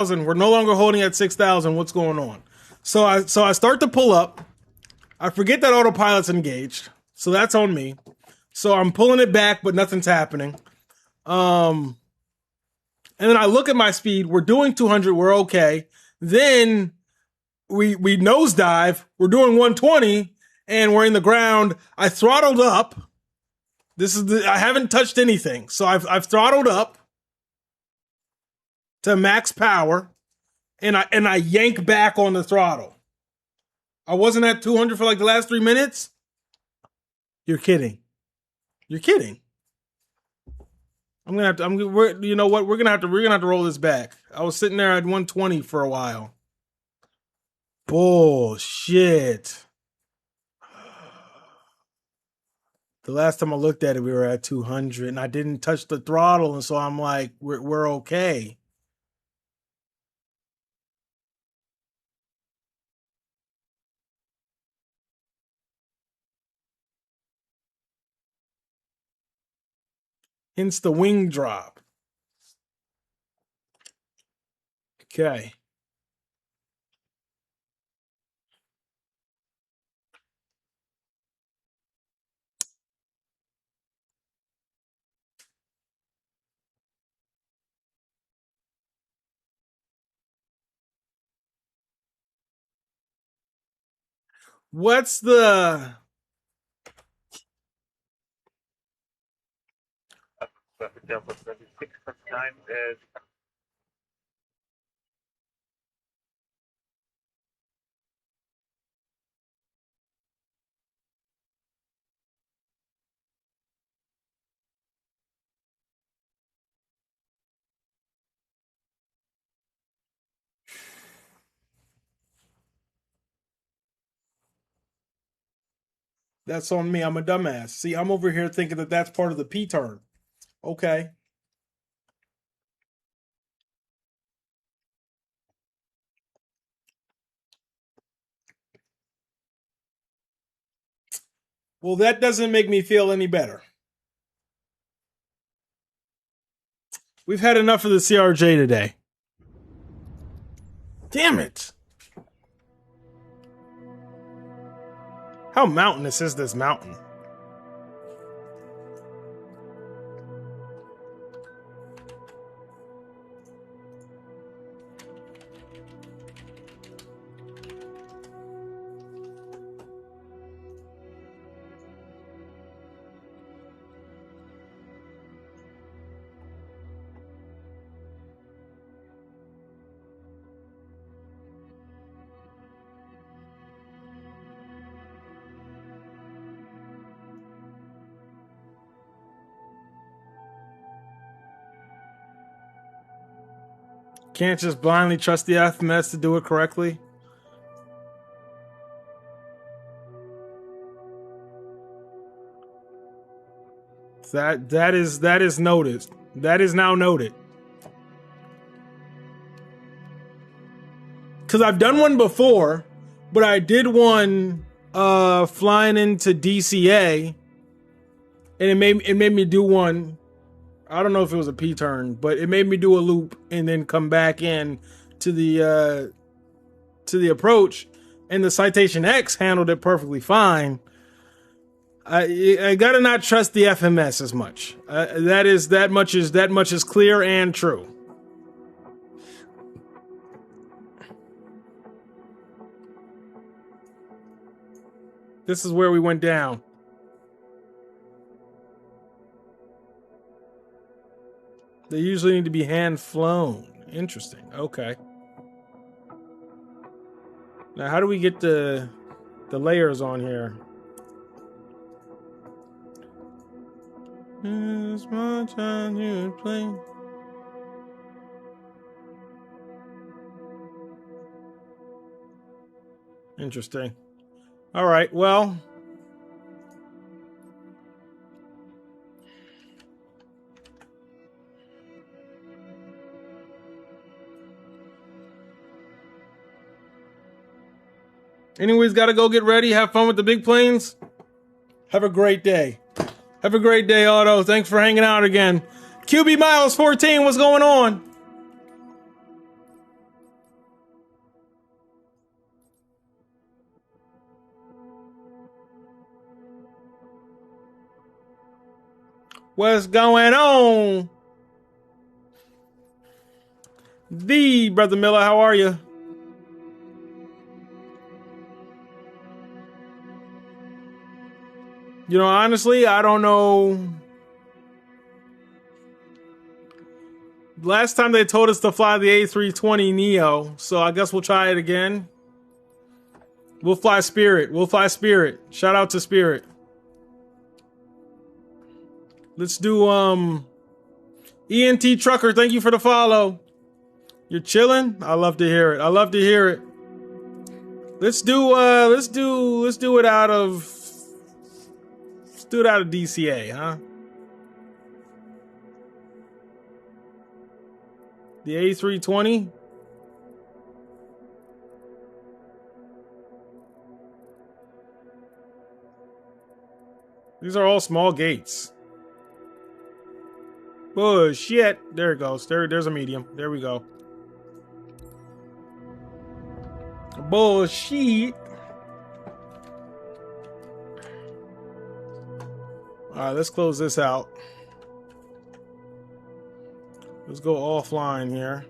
We're no longer holding at 6,000. What's going on? So I start to pull up. I forget that autopilot's engaged. So that's on me. So I'm pulling it back, but nothing's happening. And then I look at my speed. We're doing 200. We're okay. Then we nosedive. We're doing 120 and we're in the ground. I throttled up. I haven't touched anything. So I've throttled up to max power and I yank back on the throttle. I wasn't at 200 for like the last 3 minutes. You're kidding. You're kidding. You know what? We're gonna have to roll this back. I was sitting there at 120 for a while. Bullshit. The last time I looked at it, we were at 200 and I didn't touch the throttle. And so I'm like, we're okay. Hence the wing drop. Okay. What's the... That's on me. I'm a dumbass. See, I'm over here thinking that that's part of the P turn. Okay. Well, that doesn't make me feel any better. We've had enough of the CRJ today. Damn it. How mountainous is this mountain? Can't just blindly trust the FMS to do it correctly. That is noted. That is now noted. Because I've done one before, but I did one flying into DCA, and it made me do one. I don't know if it was a P turn, but it made me do a loop and then come back in to the approach, and the Citation X handled it perfectly fine. I gotta not trust the FMS as much. That much is clear and true. This is where we went down. They usually need to be hand flown. Interesting. Okay. Now, how do we get the layers on here? As much as you play. Interesting. All right. Well. Anyways, gotta go get ready. Have fun with the big planes. Have a great day. Have a great day, Otto. Thanks for hanging out again. QB Miles 14, what's going on? What's going on? The Brother Miller, how are you? You know, honestly, I don't know. Last time they told us to fly the A320neo, so I guess we'll try it again. We'll fly Spirit. We'll fly Spirit. Shout out to Spirit. Let's do ENT Trucker, thank you for the follow. You're chilling? I love to hear it. I love to hear it. Let's do it out of DCA, huh? The A320. These are all small gates. Bullshit. There it goes. There's a medium. There we go. Bullshit. Alright, let's close this out. Let's go offline here.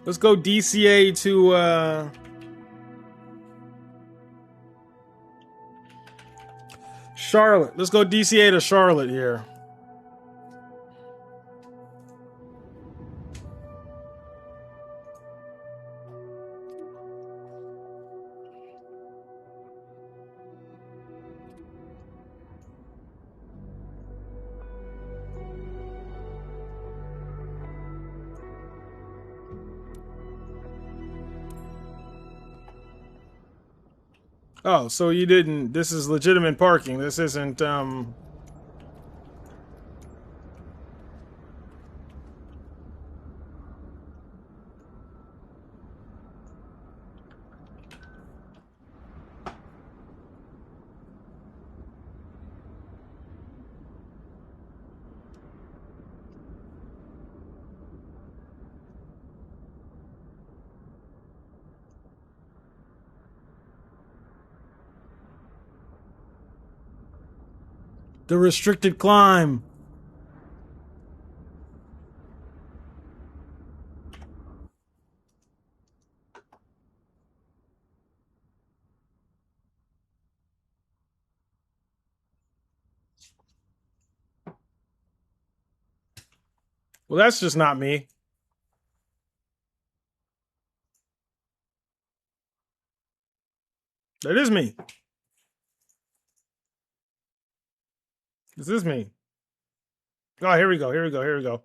Let's go DCA to Charlotte. Let's go DCA to Charlotte here. Oh, so you didn't. This is legitimate parking. This isn't, the restricted climb. Well, that's just not me. That is me. This is me. Oh, here we go. Here we go. Here we go.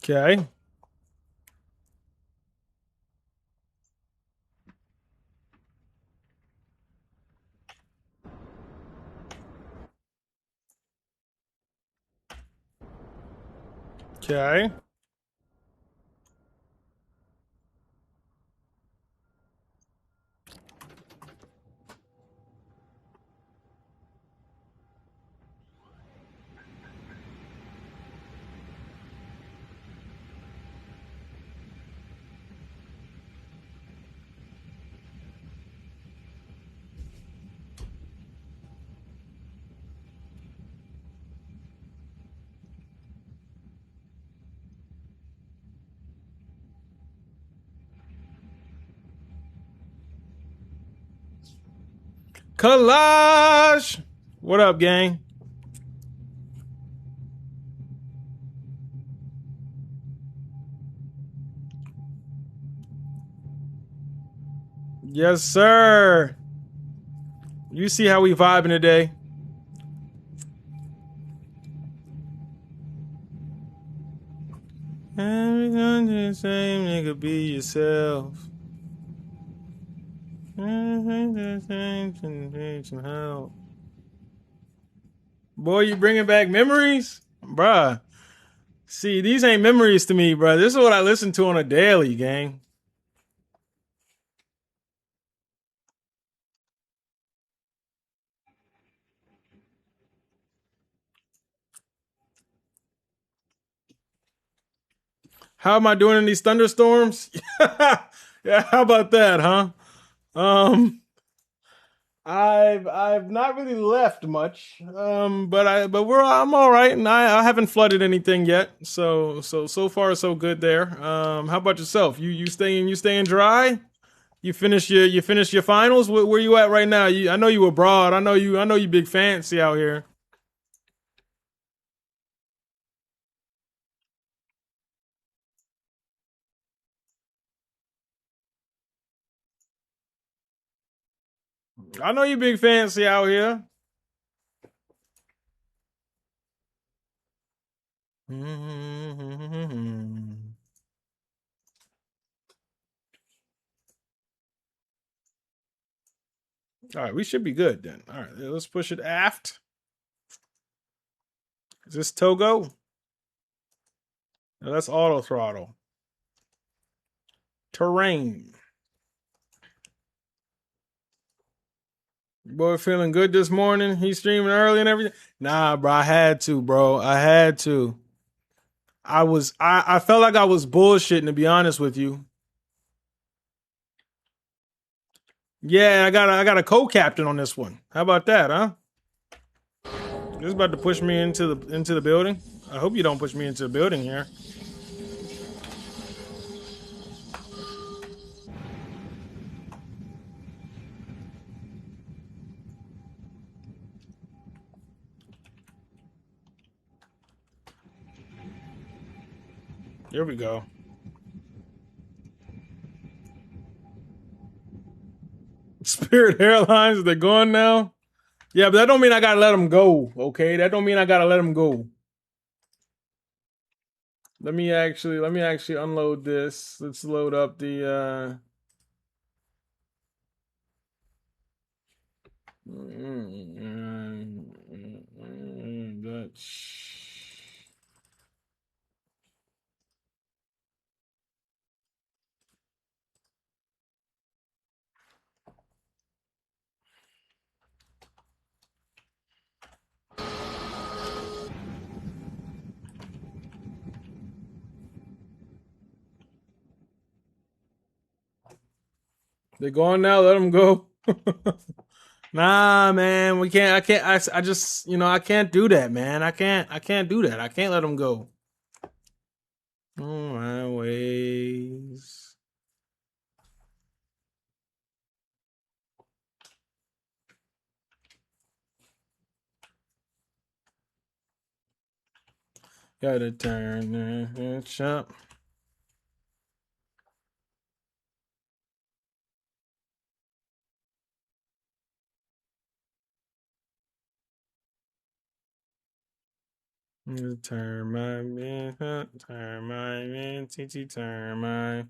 Okay. Okay. Collage. What up, gang? Yes, sir. You see how we vibing today. Everyone the same, nigga, be yourself. Some help. Boy, you bringing back memories? Bruh. See, these ain't memories to me, bruh. This is what I listen to on a daily, gang. How am I doing in these thunderstorms? Yeah, how about that, huh? Um, I've not really left much, but I'm all right, and I haven't flooded anything yet. So far so good there. How about yourself? You staying dry? You finished your finals. Where you at right now? I know you abroad. I know you big fancy out here. I know you big fancy out here. All right, we should be good then. All right, let's push it aft. Is this Togo? No, that's auto throttle. Terrain. Boy, feeling good this morning. He's streaming early and everything. Nah, bro, I had to, bro. I had to. I felt like I was bullshitting, to be honest with you. Yeah, I got a co-captain on this one. How about that, huh? This is about to push me into the building. I hope you don't push me into the building here. Here we go. Spirit Airlines, they're gone now. Yeah, but that don't mean I gotta let them go. Okay, that don't mean I gotta let them go. Let me actually unload this. Let's load up the. Dutch. They're gone now. Let them go. Nah, man, we can't. I can't. I just, I can't do that, man. I can't do that. I can't let them go. On my ways. Gotta turn the shop. Turn my man, turn my man, turn my.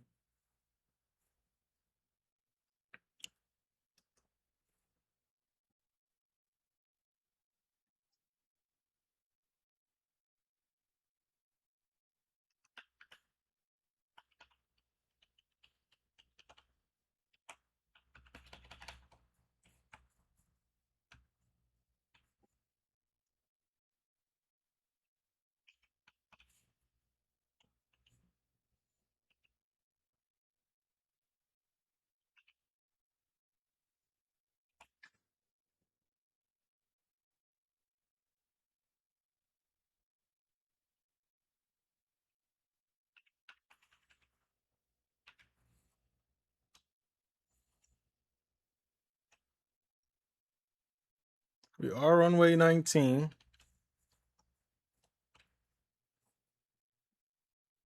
We are runway 19.